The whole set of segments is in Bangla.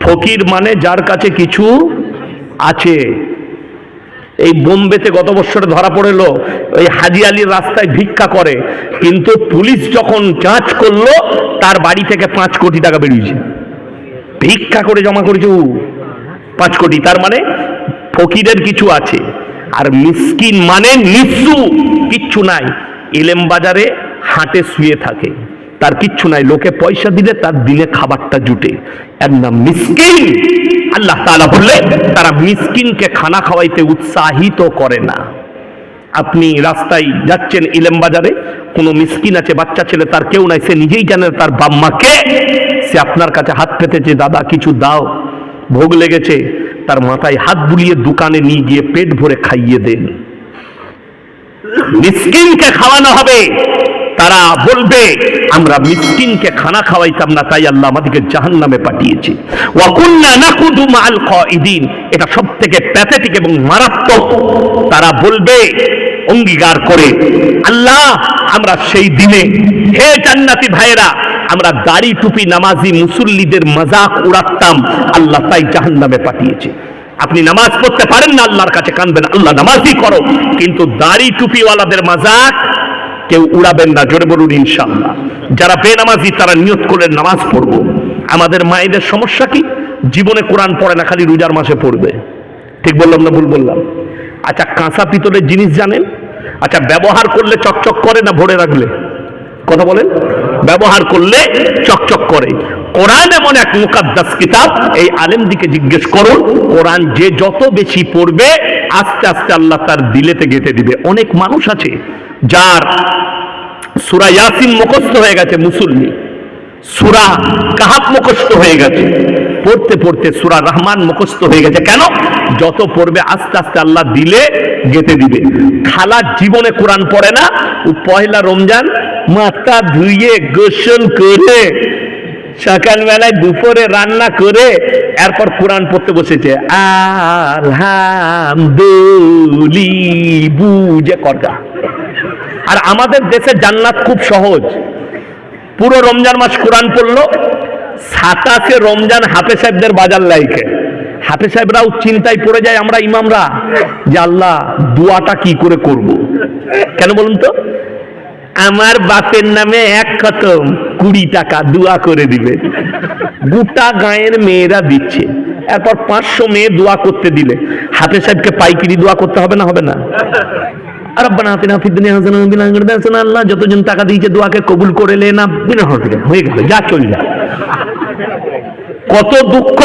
ফকির মানে যার কাছে কিছু আছে। এই বোম্বেতে গত বছরে ধরা পড়েল, ওই হাজি আলীর রাস্তায় ভিক্ষা করে, কিন্তু পুলিশ যখন যাঁচ করলো তার বাড়ি থেকে 5 কোটি টাকা বেরিয়েছে। ভিক্ষা করে জমা করেছে 5 কোটি। তার মানে ফকিরের কিছু আছে। আর মিসকিন মানে নিঃস্ব, কিচ্ছু নাই, ইলেম বাজারে হাটে শুয়ে থাকে, তার কিচ্ছু নাই, লোকে পয়সা দিলে তার দিনে খাবারটা জুটে, এর নাম মিসকিন। আল্লাহ তাআলা বললে তারা মিসকিনকে খানা খাওয়াইতে উৎসাহিত করে না। আপনি রাস্তায় যাচ্ছেন ইলেম বাজারে, কোনো মিসকিন আছে, বাচ্চা ছেলে, তার কেউ নাই, সে নিজেই জানে তার বাম্মাকে, সে আপনার কাছে হাত পেতেছে, দাদা কিছু দাও, ভোগ লেগেছে, তার মাথায় হাত বুলিয়ে দোকানে নিয়ে গিয়ে পেট ভরে খাইয়ে দেন। মিসকিনকে খাওয়ানো হবে। তারা বলবে আমরা মিসকিনকে খানা খাওয়াইতাম না, তাই আল্লাহ আমাদেরকে জাহান্নামে পাঠিয়েছে। ওয়া কুননা নাকুদু মাআল কাঈদিন। এটা সবথেকে প্যাথেটিক এবং মারাত্মক। তারা বলবে অঙ্গীকার করে, আল্লাহ আমরা সেই দিনে, হে জান্নাতি ভাইরা, আমরা দাড়ি টুপি নামাজি মুসল্লিদের মজাক উড়াতাম, আল্লাহ তাই জাহান্নামে পাঠিয়েছে। আপনি নামাজ পড়তে পারেন না, আল্লাহর কাছে কাঁদবেন, আল্লাহ নামাজই করো, কিন্তু দাড়ি টুপিওয়ালাদের মজাক কেউ উড়াবেন না। জোরে বলুন ইনশাআল্লাহ। যারা বেনামাজি তারা নিয়ত করে নামাজ পড়বো। আমাদের মায়েদের সমস্যা কি? জীবনে কোরআন পড়ে না, খালি রোজার মাসে পড়বে। ঠিক বললাম না ভুল বললাম? আচ্ছা, কাঁচা পিতলের জিনিস জানেন? আচ্ছা, ব্যবহার করলে চকচক করে না ভরে রাখলে? কথা বলেন। ব্যবহার করলে চকচক করে। কোরআন এমন এক মুকাদ্দাস কিতাব, এই আলেমদিকে জিজ্ঞেস করুন, কোরআন যে যত বেশি পড়বে আস্তে আস্তে আল্লাহ তার দিলেতে গেঁথে দিবে। অনেক মানুষ আছে যার সূরা ইয়াসিন মুখস্থ হয়ে গেছে, মুসল্লি, সূরা কাহাফ মুখস্থ হয়ে গেছে, পড়তে পড়তে সূরা রহমান মুখস্থ হয়ে গেছে। কেন? যত পড়বে আস্তে আস্তে আল্লাহ দিলে গেঁথে দিবে। খালা জীবনে কোরআন পড়ে না, ও পয়লা রমজান মাথা ধুইয়ে গোসল করে সকালবেলায় দুপুরে রান্না করে এরপর কোরআন পড়তে বসেছে। আলহামদুলিল্লাহ বুঝে করগা। আর আমাদের দেশে জান্নাত খুব সহজ। পুরো রমজান মাস কোরআন পড়লো, 27শে রমজান হাফেজ সাহেবদের বাজার লাইকে, হাফেজ সাহেবরাও চিন্তায় পড়ে যায়, আমরা ইমামরা, যে আল্লাহ দোয়াটা কি করে করব। কেন বলুন তো? আমার বাপের নামে 1 খতম 20 টাকা দোয়া করে দিবে। গোটা গায়ের মেয়েরা দিচ্ছে, এরপর 500 মেয়ে দোয়া করতে দিলে হাফেজ সাহেবকে পাইকারি দোয়া করতে হবে না? হবে না? রব্বানা আতিনা ফিদ দুনিয়া হাসানাতান ওয়া ফিল আখিরাতি হাসানাতান। আল্লাহ যতজন টাকা দিয়েছে দোয়াকে কবুল করে লে না, বিনা হয়ে গেল, যা চল যা। কত দুঃখ!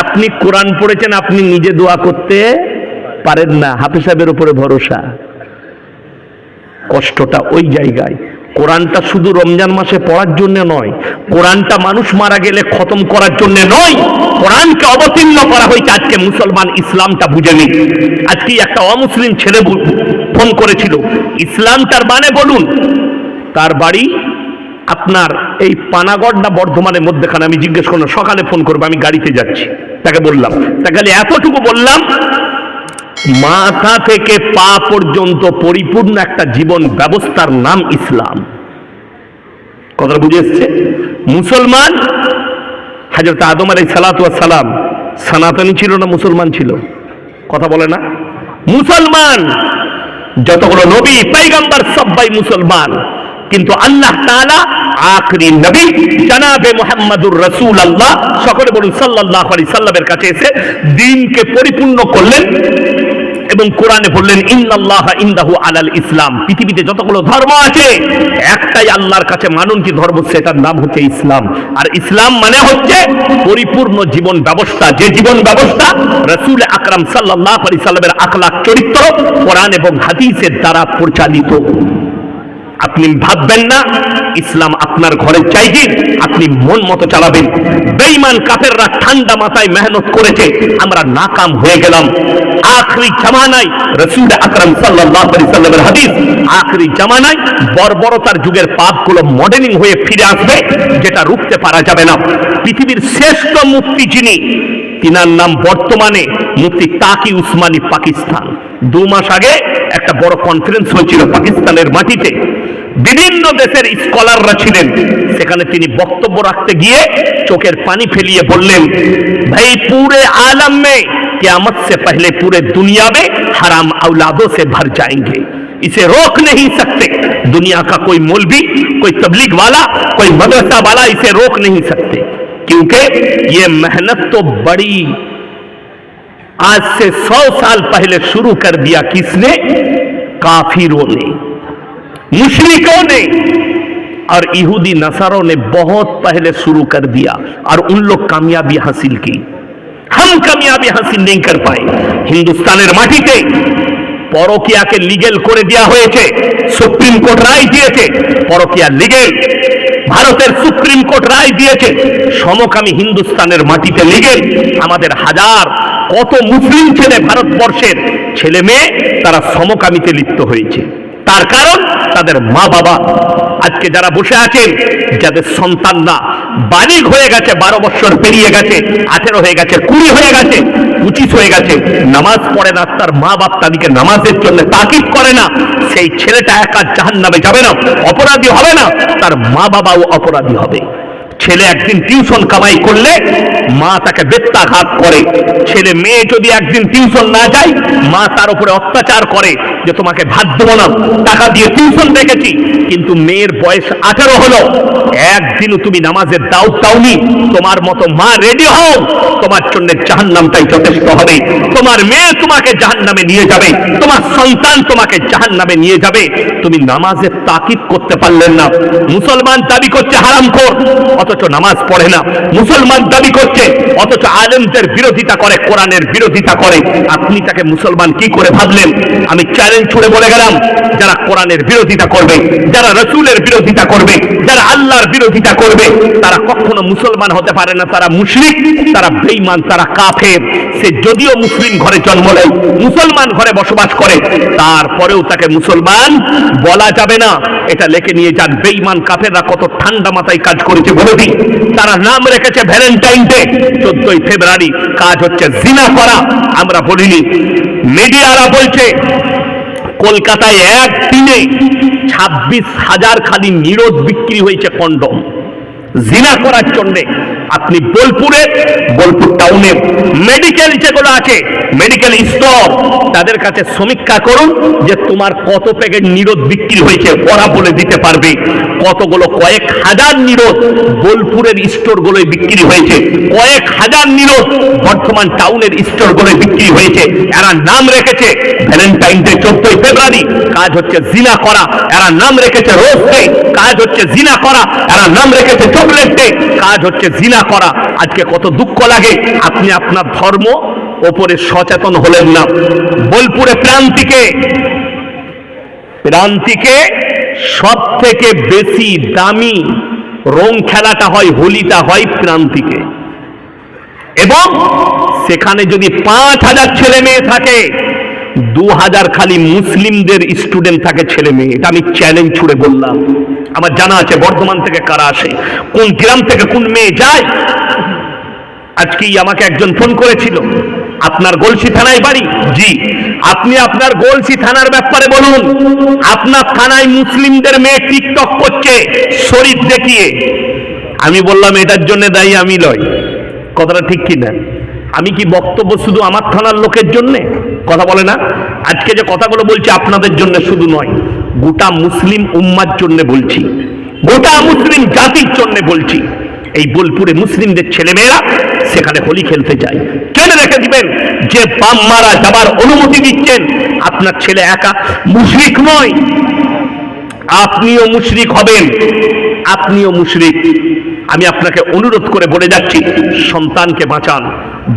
আপনি কোরআন পড়েছেন, আপনি নিজে দোয়া করতে পারেন না, হাফেজ সাহেবের উপরে ভরসা। কষ্টটা ওই জায়গায়। কোরআনটা শুধু রমজান মাসে পড়ার জন্য নয়, কোরআনটা মানুষ মারা গেলে খতম করার জন্য নয়, কোরআনকে অবতীর্ণ করা হয়েছে আজকে মুসলমান ইসলামটা বুঝে নিন। আজকে একটা অমুসলিম ছেলে ফোন করেছিল, ইসলামটার মানে বলুন। তার বাড়ি আপনার এই পানাগড় না বর্ধমানের মধ্যেখানে। আমি জিজ্ঞেস করলাম, সকালে ফোন করবো, আমি গাড়িতে যাচ্ছি। তাকে বললাম, তাকে এতটুকু বললাম, মাথা থেকে পা পর্যন্ত পরিপূর্ণ একটা জীবন ব্যবস্থার নাম ইসলাম। কথা বুঝে এসছে? মুসলমান হযরত আদম আলাইহিস সালাতু ওয়াস সালাম সনাতনী ছিল না মুসলমান ছিল? কথা বলে না? মুসলমান। যতগুলো নবী পয়গম্বর সবাই মুসলমান, কিন্তু আল্লাহ তাআলা আখরি নবী জনাবে মুহাম্মদুর রাসূলুল্লাহ, সকলে বলুন সাল্লাল্লাহু আলাইহি সাল্লামের কাছে এসে দ্বীনকে পরিপূর্ণ করলেন এবং কোরআনে বললেন ইন্নাল্লাহা ইনদাহু আলাল ইসলাম। পৃথিবীতে যতগুলো ধর্ম আছে একটাই আল্লাহর কাছে মাননীয় ধর্ম, সেটার নাম হচ্ছে ইসলাম। আর ইসলাম মানে হচ্ছে পরিপূর্ণ জীবন ব্যবস্থা, যে জীবন ব্যবস্থা রাসূল আকরাম সাল্লাল্লাহু আলাইহি সাল্লামের আখলাক চরিত্র কোরআন এবং হাদিসের দ্বারা পরিচালিত। আপনি ভাববেন না ইসলাম আপনার ঘরে চাইছে, আপনি মন মতো চালাবেন। বেঈমান কাফেররা ঠান্ডা মাথায় মেহনত করেছে, আমরা নাকাম হয়ে গেলাম। আখরি জামানায় রাসূল আকরাম সাল্লাল্লাহু আলাইহি সাল্লামের হাদিস, আখরি জামানায় বর্বরতার যুগের পাপগুলো মডেলিং হয়ে ফিরে আসবে, যেটা রুখতে পারা যাবে না। পৃথিবীর শ্রেষ্ঠ মুফতি যিনি, তিনার নাম বর্তমানে মুফতি তাকি উসমানী, পাকিস্তান। 2 মাস আগে একটা বড় কনফারেন্স হয়েছিল পাকিস্তানের মাটিতে, বিভিন্ন দেশের স্কলাররা ছিলেন সেখানে। তিনি বক্তব্য রাখতে গিয়ে चोखेर पानी फैलिए बोलें भाई पूरे आलम में क़यामत से पहले पूरे दुनिया में हराम औलादों से भर जाएंगे, इसे रोक नहीं सकते। दुनिया का कोई मौलवी, कोई तबलीग वाला, कोई मदरसा वाला इसे रोक नहीं सकते, क्योंकि ये मेहनत तो बड़ी आज से 100 साल पहले शुरू कर दिया। किसने? काफिरों ने, मुशरिकों ने और यहूदी नसारों ने बहुत पहले शुरू कर दिया और उन लोग कामयाबी हासिल की। हम कामयाबी हासिल नहीं कर पाए। हिंदुस्तानेर माटीते পরকিয়াকে লিগেল করে দেওয়া হয়েছে, সুপ্রিম কোর্ট রায় দিয়েছে পরকিয়া লিগেল। ভারতের সুপ্রিম কোর্ট রায় দিয়েছে সমকামী হিন্দুস্তানের মাটিতে লিগেল। আমাদের হাজার কত মুসলিম ছেলে, ভারতবর্ষের ছেলে মেয়ে তারা সমকামীতে লিপ্ত হয়েছে। তার কারণ তাদের মা বাবা। আজকে যারা বসে আছেন, যাদের সন্তানরা বালিগ হয়ে গেছে, 12 বছর পেরিয়ে গেছে, 18 হয়ে গেছে, 20 হয়ে গেছে, 25 হয়ে গেছে, নামাজ পড়ে না, তার মা বাপ তাদেরকে নামাজের জন্য তাকিদ করে না, সেই ছেলেটা একা জাহান্নামে যাবে না, অপরাধী হবে না, তার মা বাবাও অপরাধী হবে। ছেলে একদিন টিউশন কামাই করলে মা তাকে বেত্যাঘাত করে। ছেলে মেয়ে যদি একদিন টিউশন না যায়, মা তার উপরে অত্যাচার করে যে তোমাকে ভাত দেবো না, টাকা দিয়ে টিউশন রেখেছি, কিন্তু মেয়ের বয়স 18 হলো, একদিনও তুমি নামাজের দাওয়াত দাওনি, তোমার মতো মা রেডি হও, তোমার জন্য জাহান্নামটাই যথেষ্ট হবে। তোমার মেয়ে তোমাকে জাহান্নামে নিয়ে যাবে, তোমার সন্তান তোমাকে জাহান্নামে নিয়ে যাবে। তুমি নামাজের তাকিদ করতে পারলেন না। মুসলমান দাবি করছে হারামখোর, অথচ নামাজ পড়ে না। মুসলমান দাবি করছে, অথচ আলেমদের বিরোধিতা করে, কোরআনের বিরোধিতা করে। আপনি তাকে মুসলমান কি করে ভাবলেন? আমি চ্যালেঞ্জ ছুড়ে বলে গেলাম, যারা কোরআনের বিরোধিতা করবে, যারা রাসূলের বিরোধিতা করবে, যারা আল্লাহর বিরোধিতা করবে, তারা কখনো মুসলমান হতে পারে না। তারা মুশরিক, তারা বেঈমান, তারা কাফের। সে যদিও মুসলিম ঘরে জন্ম নেয়, মুসলমান ঘরে বসবাস করে, তারপরেও তাকে মুসলমান বলা যাবে না। এটা লেখে নিয়ে যান। বেঈমান কাফেররা কত ঠান্ডা মাথায় কাজ করেছে বলে দিই। তারা নাম রেখেছে ভ্যালেন্টাইন ডে, 14 ফেব্রুয়ারি, কাজ হচ্ছে জিনা করা। আমরা বলিনি, মিডিয়ারা বলছে কলকাতায় একদিনে 26,000 খালি নিরোধ বিক্রি হয়েছে কন্ডম জিনা করার জন্য। আপনি বোলপুর টাউনে মেডিকেল যেগুলো আছে, মেডিকেল স্টোর, তাদের কাছে সমীক্ষা করুন যে তোমার কত প্যাকেট নিরোধ বিক্রি হয়েছে, ওরা বলে দিতে পারবে। কতগুলো, কয়েক হাজার নিরোধ বোলপুরের স্টোরগুলোয় বিক্রি হয়েছে, কয়েক হাজার নিরোধ বর্ধমান টাউনের স্টোরগুলোয় বিক্রি হয়েছে। এরা নাম রেখেছে ভ্যালেন্টাইন ডে, 14 ফেব্রুয়ারি, কাজ হচ্ছে জিনা করা। এরা নাম রেখেছে রোজ ডে, কাজ হচ্ছে জিনা করা। এরা নাম রেখেছে চকলেট ডে, কাজ হচ্ছে জিনা করা। আজকে কত দুঃখ লাগে, আপনি আপনার ধর্ম ওপরে সচেতন হলেন না। বোলপুরে প্রান্তিকে সব থেকে বেশি দামি রং খেলাটা হয়, হোলিটা হয় প্রান্তিকে, এবং সেখানে যদি 5,000 ছেলে মেয়ে থাকে, 2,000 খালি মুসলিমদের স্টুডেন্ট থাকে, ছেলে মেয়ে। এটা আমি চ্যালেঞ্জ ছুড়ে বললাম। আমার জানা আছে বর্ধমান থেকে কারা আসে, কোন গ্রাম থেকে কোন মেয়ে যায়। আজকেই আমাকে একজন ফোন করেছিল, আপনার গলসি থানায় বাড়ি? জি। আপনি আপনার গলসি থানার ব্যাপারে বলুন। আপনার থানায় মুসলিমদের মেয়ে টিকটক করছে শরীর দেখিয়ে। আমি বললাম এটার জন্য দায়ী আমি নয়। কথাটা ঠিক কিনা? আমি কি বক্তব্য শুধু আমার থানার লোকের জন্যে? কথা বলে না। আজকে যে কথাগুলো বলছি আপনাদের জন্য শুধু নয়, গোটা মুসলিম উম্মার জন্য বলছি, গোটা মুসলিম জাতির জন্য বলছি। এই বোলপুরে মুসলিমদের ছেলেমেয়েরা সেখানে হোলি খেলতে যায়। জেনে রেখে দিবেন, যে বাম মারা যাবার অনুমতি দিচ্ছেন, আপনার ছেলে একা মুশরিক নয়, আপনিও মুশরিক হবেন, আপনিও মুশরিক। আমি আপনাকে অনুরোধ করে বলে যাচ্ছি, সন্তানকে বাঁচান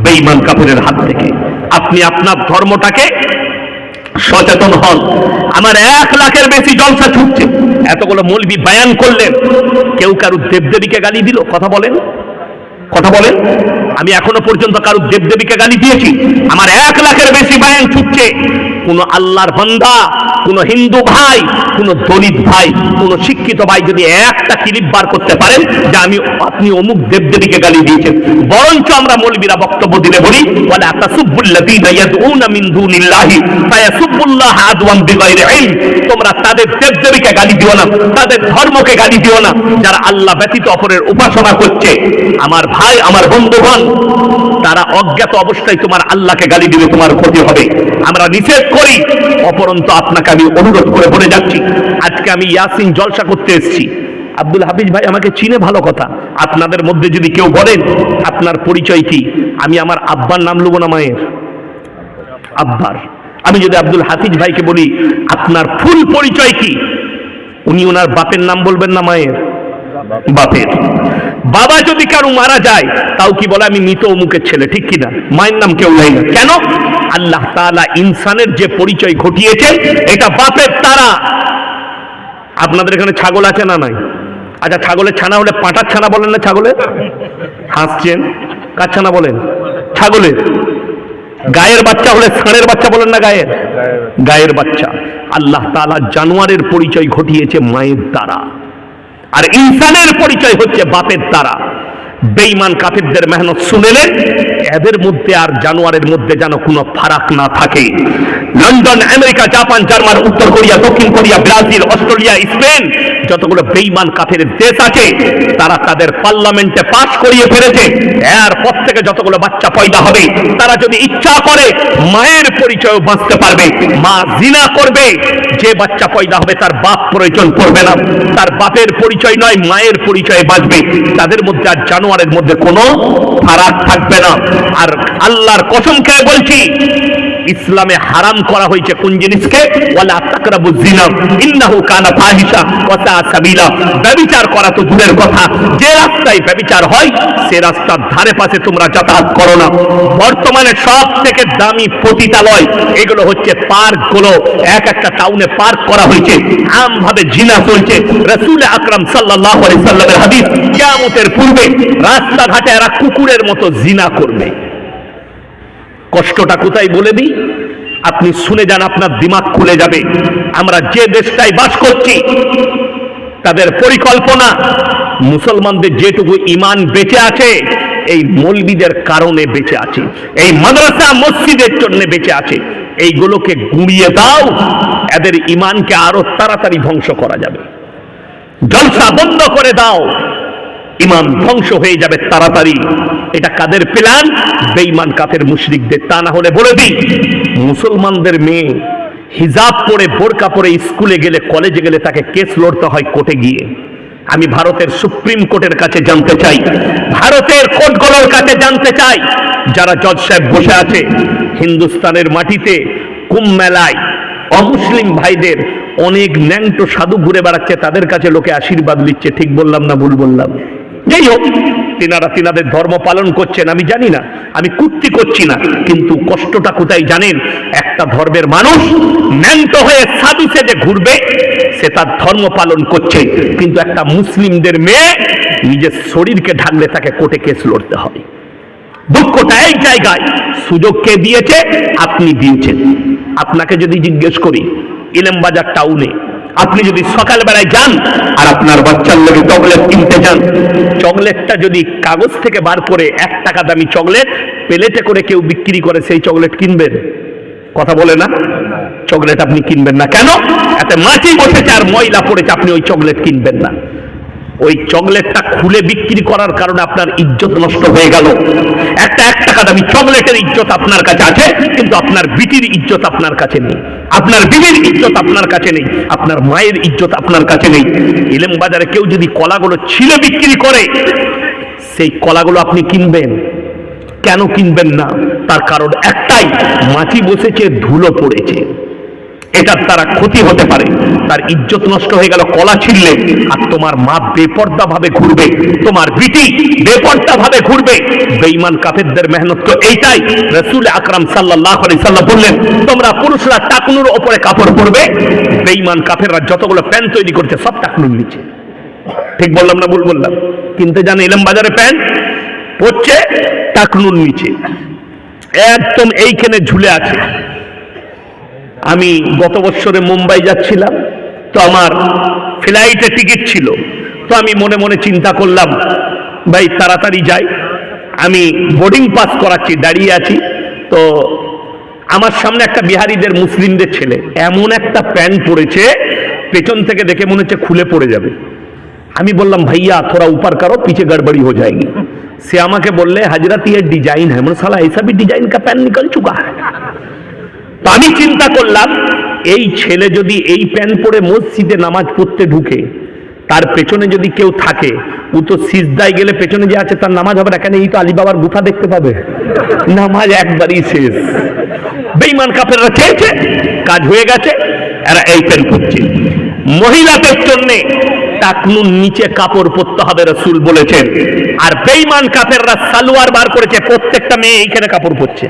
বেঈমান কাফেরের হাত থেকে। আপনি আপনার ধর্মটাকে সচেতন হন। আমার 1 লাখের বেশি জলসা ছুটছে, এতগুলো মৌলবি বয়ান করলেন, কেউ কারুর দেবদেবীকে গালি দিল? কথা বলেন, কথা বলেন। আমি এখনো পর্যন্ত কারুর দেবদেবীকে গালি দিয়েছি? আমার 1 লাখের বেশি বয়ান ছুটছে, কোন আল্লাহর বান্দা, কোন হিন্দু ভাই, কোন দলিত ভাই, কোন শিক্ষিত ভাই যদি একটা ক্লিপ বার করতে পারেন যে আপনি অমুক দেবদেবীকে গালি দিয়েছেন, বরঞ্চ আমরা মৌলবীরা বক্তব্য দিলে বলি ওয়ালা তাসুবুল্লাযীনা ইয়াদউনা মিন দুনিল্লাহি ফায়াসুবুল্লাহ আদওয়ান বিগাইরি ইলম, তোমরা তাদের দেবদেবীকে গালি দিও না, তাদের ধর্মকে গালি দিও না যারা আল্লাহ ব্যতীত অপরের উপাসনা করছে। আমার ভাই, আমার বন্ধুগণ, তারা অজ্ঞাত অবস্থায় তোমার আল্লাহকে গালি দিলে তোমার ক্ষতি হবে। আমরা নিষেধ করি, অপরন্তু আপনাকে আমি অনুরোধ করে বলে যাচ্ছি, আজকে আমি ইয়াসিন জলসা করতে এসেছি। আব্দুল হাফিজ ভাই আমাকে চিনে, ভালো কথা। আপনাদের মধ্যে যদি কেউ বলেন আপনার পরিচয় কি, আমি আমার আব্বার নাম নেব না মায়ের, আব্বার। আমি যদি আব্দুল হাফিজ ভাইকে বলি আপনার ফুল পরিচয় কি, উনি ওনার বাপের নাম বলবেন না মায়ের, বাপের। বাবা যদি কারো মারা যায় তাও কি বলে আমি মৃত অমুকের ছেলে, ঠিক কিনা? মায়ের নাম কেউ নেয় না। কেন? আল্লাহ তাআলা ইনসানের যে পরিচয় ঘটিয়েছে এটা বাপের তারা। আপনাদের এখানে ছাগল আছে না নাই? আচ্ছা, ছাগলের ছানা হলে পাঁটার ছানা বলেন না ছাগলের? হাসছেন, কার ছানা বলেন? ছাগলের। গায়ের বাচ্চা হলে ষাঁড়ের বাচ্চা বলেন না গায়ের? গায়ের বাচ্চা। আল্লাহ তাআলা জানোয়ারের পরিচয় ঘটিয়েছে মায়ের দ্বারা, আর ইনসানের পরিচয় হচ্ছে বাপের দ্বারা। বেঈমান কাফিরদের মেহনত শুনেলে এদের মধ্যে আর জানোয়ারের মধ্যে যেন কোনো ফারাক না থাকে। লন্ডন, আমেরিকা, জাপান, জার্মান, উত্তর কোরিয়া, দক্ষিণ কোরিয়া, ব্রাজিল, অস্ট্রেলিয়া, স্পেন, যতগুলো বেঈমান কাফের দেশ আছে তারা তাদের পার্লামেন্টে পাস করিয়ে ফেলেছে এরপর থেকে যতগুলো বাচ্চা পয়দা হবে তারা যদি ইচ্ছা করে মায়ের পরিচয় বাঁচতে পারবে। মা জিনা করবে, যে বাচ্চা পয়দা হবে তার বাপ প্রয়োজন পড়বে না, তার বাপের পরিচয় নয় মায়ের পরিচয়ে বাঁচবে। তাদের মধ্যে আর জানোয়ারের মধ্যে কোনো ফারাক থাকবে না। আর আল্লাহর কসম খেয়ে বলছি, ইসলামে হারাম করা হয়েছে কোন জিনিসকে? ওয়ালা তাকরাবুজ জিনা ইন্নাহু কানা ফাহিশা ওয়া সাআ সাবিলা। ব্যভিচার করা তো দূরের কথা, যে রাস্তায় ব্যভিচার হয় সে রাস্তার ধারে পাশে তোমরা যাতায়াত করো না। বর্তমানে সব থেকে দামি পতিতালয় এগুলো হচ্ছে পার্কগুলো। এক একটা টাউনে পার্ক করা হয়েছে, আমভাবে জিনা চলছে। রাসূল আকরাম সাল্লাল্লাহু আলাইহি সাল্লামের হাদিস, কিয়ামতের পূর্বে রাস্তাঘাটে এরা কুকুরের মতো জিনা করবে। কষ্টটা কোথায় বলে দিই, আপনি শুনে যান, আপনার দিমাগ খুলে যাবে। আমরা যে দেশটায় বাস করছি তাদের পরিকল্পনা, মুসলমানদের যেটুকু ঈমান বেঁচে আছে এই মৌলবীদের কারণে বেঁচে আছে, এই মাদ্রাসা মসজিদের জন্য বেঁচে আছে। এইগুলোকে গুঁড়িয়ে দাও, এদের ঈমানকে আরো তাড়াতাড়ি ধ্বংস করা যাবে। জলসা বন্ধ করে দাও, ঈমান ধ্বংস হয়ে যাবে তাড়াতাড়ি। এটা কাদের প্ল্যান? বেঈমান কাফের মুশরিকদের। তা না হলে বলে দিই, মুসলমানদের মেয়ে হিজাব পরে বোরকা পরে স্কুলে গেলে, কলেজে গেলে তাকে কেস লড়তে হয় কোর্টে গিয়ে। আমি ভারতের সুপ্রিম কোর্টের কাছে জানতে চাই, ভারতের কোর্টগুলোর কাছে জানতে চাই, যারা জজ সাহেব বসে আছে হিন্দুস্তানের মাটিতে কুম্ভ মেলায় অমুসলিম ভাইদের অনেক ন্যাংটো সাধু ঘুরে বেড়াচ্ছে, তাদের কাছে লোকে আশীর্বাদ নিচ্ছে। ঠিক বললাম না ভুল বললাম? যাই হোক, তিনারা তিনাদের ধর্ম পালন করছেন, আমি জানি না, আমি কুর্তি করছি না, কিন্তু কষ্টটা কোথায় জানেন? একটা ধর্মের মানুষ ন্যাংটো হয়ে সাধু সেজে ঘুরবে, সে তার ধর্ম পালন করছে, কিন্তু একটা মুসলিমদের মেয়ে নিজের শরীরকে ঢাকলে তাকে কোর্টে কেস লড়তে হবে। দুঃখটা এই জায়গায়, সুযোগ কে দিয়েছে? আপনি দিয়েছেন। আপনাকে যদি জিজ্ঞেস করি, ইলামবাজার টাউনে আপনি যদি সকালবেলায় যান আর আপনার বাচ্চার লোকে চকলেট কিনতে যান, চকলেটটা যদি কাগজ থেকে বার করে 1 টাকা দামি চকলেট প্লেটে করে কেউ বিক্রি করে, সেই চকলেট কিনবেন? কথা বলে না? চকলেট আপনি কিনবেন না। কেন? এতে মাছি বসেছে আর ময়লা পড়েছে, আপনি ওই চকলেট কিনবেন না। ওই চকলেটটা খুলে বিক্রি করার কারণে আপনার ইজ্জত নষ্ট হয়ে গেল। একটা 1 টাকা দামি চকলেটের ইজ্জত আপনার কাছে আছে, কিন্তু আপনার বিটির ইজ্জত আপনার কাছে নেই, আপনার বিবির ইজ্জত আপনার কাছে নেই, আপনার মায়ের ইজ্জত আপনার কাছে নেই। ইলেম বাজারে কেউ যদি কলাগুলো ছিলে বিক্রি করে, সেই কলাগুলো আপনি কিনবেন? কেন কিনবেন না? তার কারণ একটাই, মাছি বসেছে, ধুলো পড়েছে, এটার দ্বারা ক্ষতি হতে পারে, তার ইজ্জত নষ্ট হয়ে গেল কলা ছিললে। আর তোমার মা বেপর্দা ভাবে ঘুরবে, তোমার বিটি বেপর্দা ভাবে ঘুরবে। বেঈমান কাফেরদের মেহনত তো এইটাই। রাসূল আকরাম সাল্লাল্লাহু আলাইহি সাল্লাম বললেন, তোমরা পুরুষরা টাকনুর উপরে কাপড় পরবে। বেঈমান কাফেররা যতগুলো প্যান্ট তৈরি করছে সব টাকনুর নিচে। ঠিক বললাম না ভুল বললাম? কিনতে জানে ইলাম বাজারে প্যান্ট পড়ছে টাকনুর নিচে, একদম এইখানে ঝুলে আছে। আমি গত বছরে মুম্বাই যাচ্ছিলাম, তো আমার ফ্লাইটে টিকিট ছিল। তো আমি মনে মনে চিন্তা করলাম, ভাই তাড়াতাড়ি যাই। আমি বোর্ডিং পাস করাচ্ছি, দাঁড়িয়ে আছি। তো আমার সামনে একটা বিহারিদের মুসলিমদের ছেলে এমন একটা প্যান্ট পরেছে, পেছন থেকে দেখে মনে হচ্ছে খুলে পড়ে যাবে। আমি বললাম ভাইয়া থোড়া উপর করো, পিছে গড়বড়ি হয়ে যায়গি। সে আমাকে বললে হাজরত ये ডিজাইন है। মানে সালা ऐसा भी ডিজাইন का প্যান্ট निकल चुका है। তো আমি চিন্তা করলাম, এই ছেলে যদি এই প্যান্ট পরে মসজিদে নামাজ পড়তে ঢুকে, তার পেছনে যদি কেউ থাকে, ও তো সিজদায় গেলে পেছনে যে আছে তার নামাজ হবে না। কেন, এই তো আলী বাবার গুফা দেখতে পাবে, নামাজ একবারই শেষ। বেঈমান কাফেররা চেয়েছে, কাজ হয়ে গেছে, এরা এই প্যান্ট পরছে। মহিলাদের জন্য টাকনুর নিচে কাপড় পরতে হবে, রাসূল বলেছেন। আর বেঈমান কাফেররা সালোয়ার বার করেছে, প্রত্যেকটা মেয়ে এইখানে কাপড় পরছে।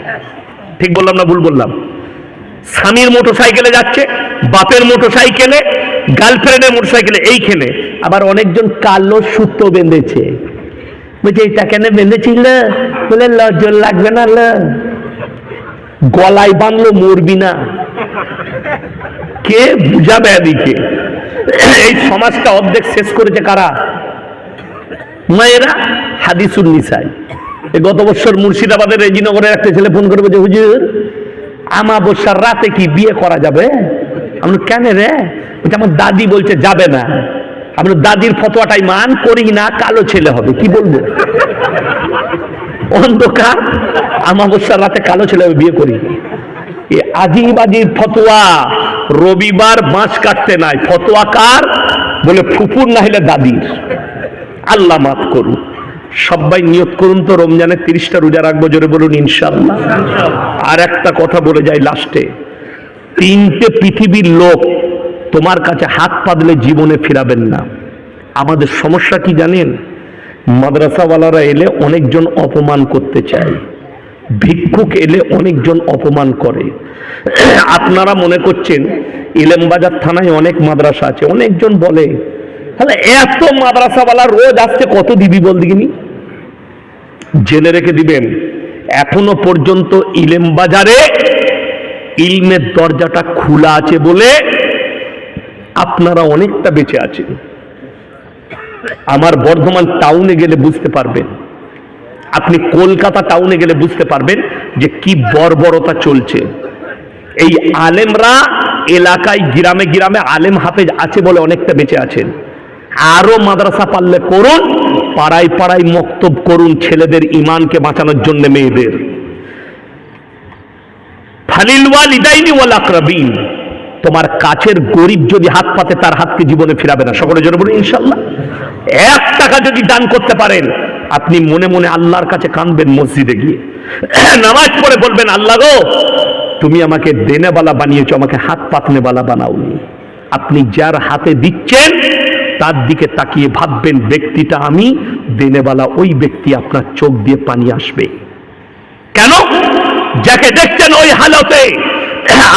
ঠিক বললাম না ভুল বললাম? স্বামীর মোটরসাইকেলে যাচ্ছে, বাপের মোটরসাইকেলে, গার্লফ্রেন্ডের মোটরসাইকেলে, এইখানে আবার অনেকজন কালো সুতো বেঁধেছে। বলছে এটা কেন বেঁধেছিল? বলে লজ্জা লাগবে না? গলায় বাঁধলো, মরবি না। কে বুঝাবে এদিকে? এই সমাজটা অর্ধেক শেষ করেছে কারা? মায়েরা। হাদিসুন নিসাই। গত বছর মুর্শিদাবাদের রেজিনগরের একটা ছেলে ফোন করে বলছে, হুজুর আমাবস্যার রাতে কি বিয়ে করা যাবে? আমরা কেন রে? আমার দাদি বলছে যাবে না। আমরা দাদির ফতোয়াটাই মান করি না, কালো ছেলে হবে। কি বলবো? অন্ধকার আমাবস্যার রাতে কালো ছেলে হবে, বিয়ে করি। আজিব আজিব ফতোয়া। রবিবার বাঁশ কাটতে নাই, ফতোয়া কার? বলে ফুপুর না হলে দাদির। আল্লাহ মাফ করুন। সবাই নিয়ত করুন তো রমজানের 30টা রোজা রাখবো, জোরে বলুন ইনশাআল্লাহ। আর একটা কথা বলে যাই লাস্টে, 3টে পৃথিবীর লোক তোমার কাছে হাত পাতলে জীবনে ফিরাবেন না। আমাদের সমস্যা কি জানেন? মাদ্রাসাওয়ালারা এলে অনেকজন অপমান করতে চায়, ভিক্ষুক এলে অনেকজন অপমান করে। আপনারা মনে করছেন ইলেমবাজার থানায় অনেক মাদ্রাসা আছে, অনেকজন বলে তাহলে এত মাদ্রাসাওয়ালা রোজ আসছে, কত দিবি বল দিগিনি? জেনে রেখে দিবেন, এখনো পর্যন্ত ইলেমবাজারে ইলমের দরজাটা খোলা আছে বলে আপনারা অনেকটা বেঁচে আছেন। আমার বর্ধমান টাউনে গেলে বুঝতে পারবেন, আপনি কলকাতা টাউনে গেলে বুঝতে পারবেন যে কি বর্বরতা চলছে। এই আলেমরা এলাকায় গ্রামে গ্রামে আলেম হাফেজ আছে বলে অনেকটা বেঁচে আছেন। আরো মাদ্রাসা পারলে করুন, পাড়ায় পাড়ায় মক্তব করুন, ছেলেদের ইমানকে বাঁচানোর জন্য, মেয়েদের। ফালিল ওয়ালিদাইনি ওয়াল আকরাবিন। তোমার কাছের গরিব যদি হাত পাতে, তার হাতকে জীবনে ফিরাবে না। সকলের জন্য বলুন ইনশাআল্লাহ। 1 টাকা যদি দান করতে পারেন, আপনি মনে মনে আল্লাহর কাছে কাঁদবেন, মসজিদে গিয়ে নামাজ পড়ে বলবেন, আল্লাহ গো তুমি আমাকে দেনেওয়ালা বানিয়েছো, আমাকে হাত পাতনেওয়ালা বানাওনি। আপনি যার হাতে দিচ্ছেন তার দিকে তাকিয়ে ভাববেন, ব্যক্তিটা আমি, দেনেওয়ালা ওই ব্যক্তি। আপনার চোখ দিয়ে পানি আসবে। কেন? যাকে দেখছেন ওই হালতে,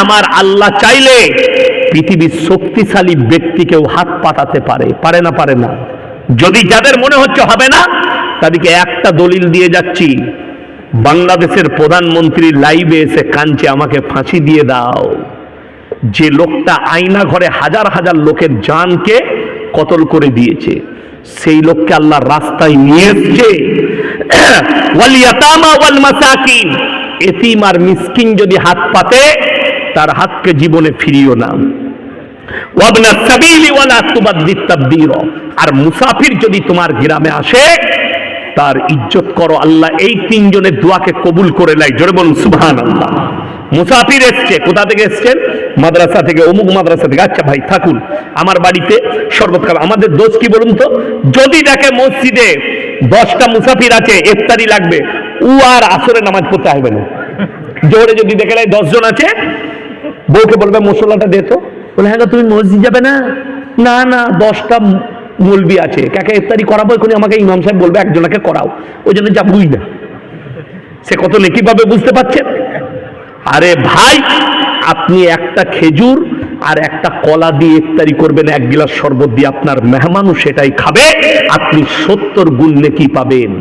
আমার আল্লাহ চাইলে পৃথিবীর শক্তিশালী ব্যক্তিকেও হাত পাতাতে পারে। পারে না? পারে না? যদি যাদের মনে হচ্ছে হবে না, তাদেরকে একটা দলিল দিয়ে যাচ্ছি। বাংলাদেশের প্রধানমন্ত্রী লাইভে এসে কাঁদছে, আমাকে ফাঁসি দিয়ে দাও। যে লোকটা আয়না ঘরে হাজার হাজার লোকের জানকে কতল করে দিয়েছে, সেই লোককে আল্লাহ রাস্তায় নিয়ে এসছে। ওয়াল ইয়াতামা ওয়াল মাসাকিন, এতিম আর মিসকিন যদি হাত পাতে, তার হাতকে জীবনে ফিরিও না। ওয়াবনা সাবিলি ওয়ালা তুবাদ্দিত তাবদীরা। আর মুসাফির যদি তোমার গ্রামে আসে, তার ইজ্জত করো। আল্লাহ এই 3 জনের দোয়াকে কবুল করে নেয়। জোরে বলুন সুবহানাল্লাহ। মুসাফির এসছে, কোথা থেকে এসছেন? মাদ্রাসা থেকে, অমুক মাদ্রাসা থেকে। আচ্ছা ভাই থাকুন, আমার বাড়িতে শরবত খাবে। আমাদের দোষ কি বলুন তো? যদি দেখে মসজিদে 10টা মুসাফির আছে, ইফতারি লাগবে, ও আর আসরে নামাজ পড়তে আসবে না। জোরে যদি দেখে 10 জন আছে, বউকে বলবে মশলাটা দে তো। বলে হ্যাঁ তুমি মসজিদ যাবে না? না না, 10টা মৌলবি আছে, কাকে ইফতারি করাবো, এখনই আমাকে ইমাম সাহেব বলবে একজনকে করাও, ওই জন্য যাবই না। সে কত নেকি পাবে বুঝতে পারছেন? আরে ভাই, আপনি একটা খেজুর আর একটা কলা দিয়ে ইফতারি করবেন, 1 গ্লাস শরবত দিয়ে, আপনার মেহমানও সেটাই খাবে, আপনি 70 গুণ নেকি পাবেন।